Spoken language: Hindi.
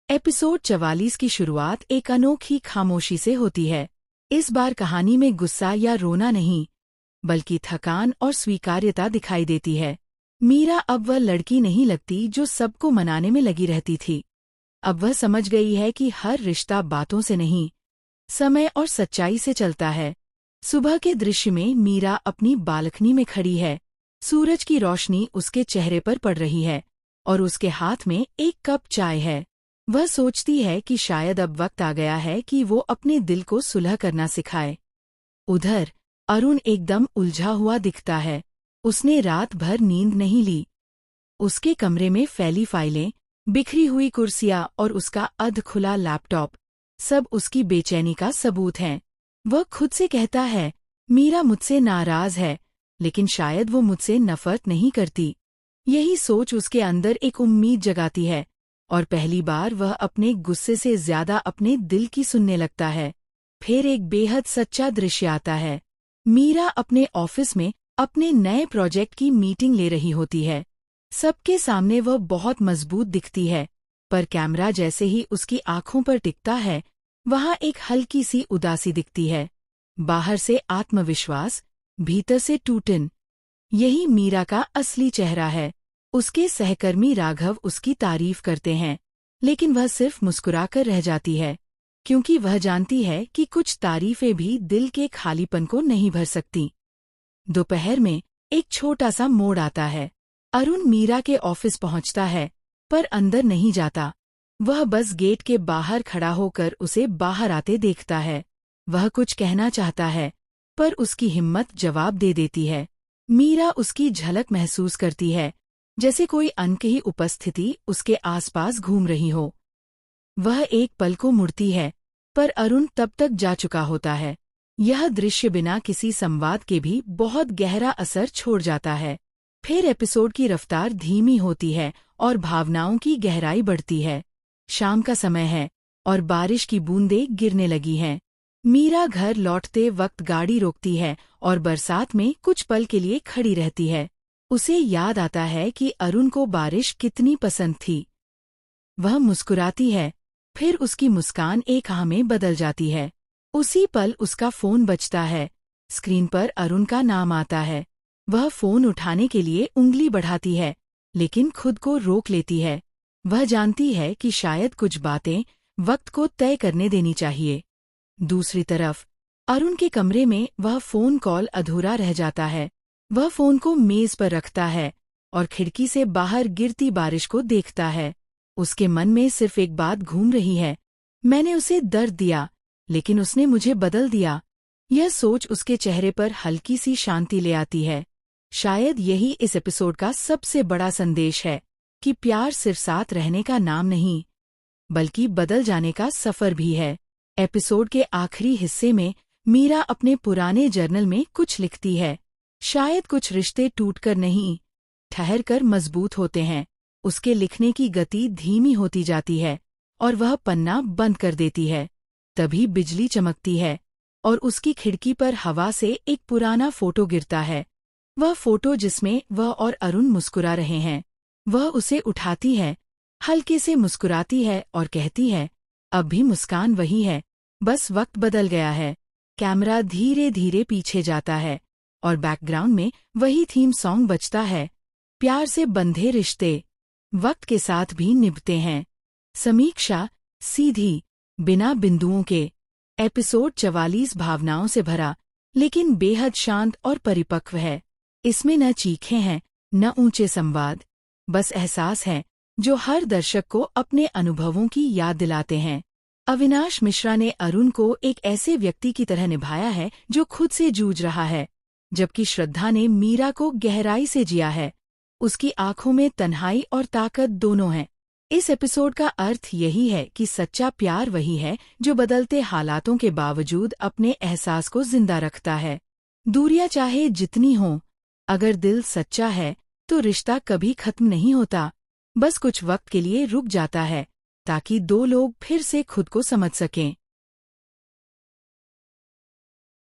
एपिसोड 44 की शुरुआत एक अनोखी खामोशी से होती है। इस बार कहानी में गुस्सा या रोना नहीं, बल्कि थकान और स्वीकार्यता दिखाई देती है। मीरा अब वह लड़की नहीं लगती जो सबको मनाने में लगी रहती थी। अब वह समझ गई है कि हर रिश्ता बातों से नहीं, समय और सच्चाई से चलता है। सुबह के दृश्य में मीरा अपनी बालकनी में खड़ी है। सूरज की रोशनी उसके चेहरे पर पड़ रही है और उसके हाथ में एक कप चाय है। वह सोचती है कि शायद अब वक्त आ गया है कि वो अपने दिल को सुलह करना सिखाए। उधर अरुण एकदम उलझा हुआ दिखता है। उसने रात भर नींद नहीं ली। उसके कमरे में फैली फाइलें, बिखरी हुई कुर्सियां और उसका अधखुला लैपटॉप सब उसकी बेचैनी का सबूत हैं। वह खुद से कहता है, मीरा मुझसे नाराज है, लेकिन शायद वो मुझसे नफरत नहीं करती। यही सोच उसके अंदर एक उम्मीद जगाती है और पहली बार वह अपने गुस्से से ज्यादा अपने दिल की सुनने लगता है। फिर एक बेहद सच्चा दृश्य आता है। मीरा अपने ऑफिस में अपने नए प्रोजेक्ट की मीटिंग ले रही होती है। सबके सामने वह बहुत मजबूत दिखती है, पर कैमरा जैसे ही उसकी आंखों पर टिकता है, वहां एक हल्की सी उदासी दिखती है। बाहर से आत्मविश्वास, भीतर से टूटन। यही मीरा का असली चेहरा है। उसके सहकर्मी राघव उसकी तारीफ करते हैं, लेकिन वह सिर्फ मुस्कुराकर रह जाती है, क्योंकि वह जानती है कि कुछ तारीफें भी दिल के खालीपन को नहीं भर सकती। दोपहर में एक छोटा सा मोड़ आता है। अरुण मीरा के ऑफिस पहुंचता है, पर अंदर नहीं जाता। वह बस गेट के बाहर खड़ा होकर उसे बाहर आते देखता है। वह कुछ कहना चाहता है, पर उसकी हिम्मत जवाब दे देती है। मीरा उसकी झलक महसूस करती है, जैसे कोई अनकही उपस्थिति उसके आसपास घूम रही हो। वह एक पल को मुड़ती है, पर अरुण तब तक जा चुका होता है। यह दृश्य बिना किसी संवाद के भी बहुत गहरा असर छोड़ जाता है। फिर एपिसोड की रफ्तार धीमी होती है और भावनाओं की गहराई बढ़ती है। शाम का समय है और बारिश की बूंदें गिरने लगी हैं। मीरा घर लौटते वक्त गाड़ी रोकती है और बरसात में कुछ पल के लिए खड़ी रहती है। उसे याद आता है कि अरुण को बारिश कितनी पसंद थी। वह मुस्कुराती है, फिर उसकी मुस्कान एक आह में बदल जाती है। उसी पल उसका फोन बजता है। स्क्रीन पर अरुण का नाम आता है। वह फोन उठाने के लिए उंगली बढ़ाती है, लेकिन खुद को रोक लेती है। वह जानती है कि शायद कुछ बातें वक्त को तय करने देनी चाहिए। दूसरी तरफ अरुण के कमरे में वह फोन कॉल अधूरा रह जाता है। वह फोन को मेज पर रखता है और खिड़की से बाहर गिरती बारिश को देखता है। उसके मन में सिर्फ एक बात घूम रही है, मैंने उसे दर्द दिया, लेकिन उसने मुझे बदल दिया। यह सोच उसके चेहरे पर हल्की सी शांति ले आती है। शायद यही इस एपिसोड का सबसे बड़ा संदेश है कि प्यार सिर्फ साथ रहने का नाम नहीं, बल्कि बदल जाने का सफर भी है। एपिसोड के आखिरी हिस्से में मीरा अपने पुराने जर्नल में कुछ लिखती है। शायद कुछ रिश्ते टूटकर नहीं, ठहर कर मजबूत होते हैं। उसके लिखने की गति धीमी होती जाती है और वह पन्ना बंद कर देती है। तभी बिजली चमकती है और उसकी खिड़की पर हवा से एक पुराना फोटो गिरता है। वह फोटो जिसमें वह और अरुण मुस्कुरा रहे हैं। वह उसे उठाती है, हल्के से मुस्कुराती है और कहती है, अब भी मुस्कान वही है, बस वक्त बदल गया है। कैमरा धीरे धीरे पीछे जाता है और बैकग्राउंड में वही थीम सॉन्ग बजता है। प्यार से बंधे रिश्ते वक्त के साथ भी निभते हैं। समीक्षा सीधी, बिना बिंदुओं के। एपिसोड 44 भावनाओं से भरा, लेकिन बेहद शांत और परिपक्व है। इसमें न चीखें हैं, न ऊंचे संवाद, बस एहसास है जो हर दर्शक को अपने अनुभवों की याद दिलाते हैं। अविनाश मिश्रा ने अरुण को एक ऐसे व्यक्ति की तरह निभाया है जो खुद से जूझ रहा है, जबकि श्रद्धा ने मीरा को गहराई से जिया है। उसकी आंखों में तन्हाई और ताकत दोनों हैं। इस एपिसोड का अर्थ यही है कि सच्चा प्यार वही है जो बदलते हालातों के बावजूद अपने एहसास को जिंदा रखता है। दूरियां चाहे जितनी हों, अगर दिल सच्चा है तो रिश्ता कभी खत्म नहीं होता, बस कुछ वक्त के लिए रुक जाता है, ताकि दो लोग फिर से खुद को समझ सकें।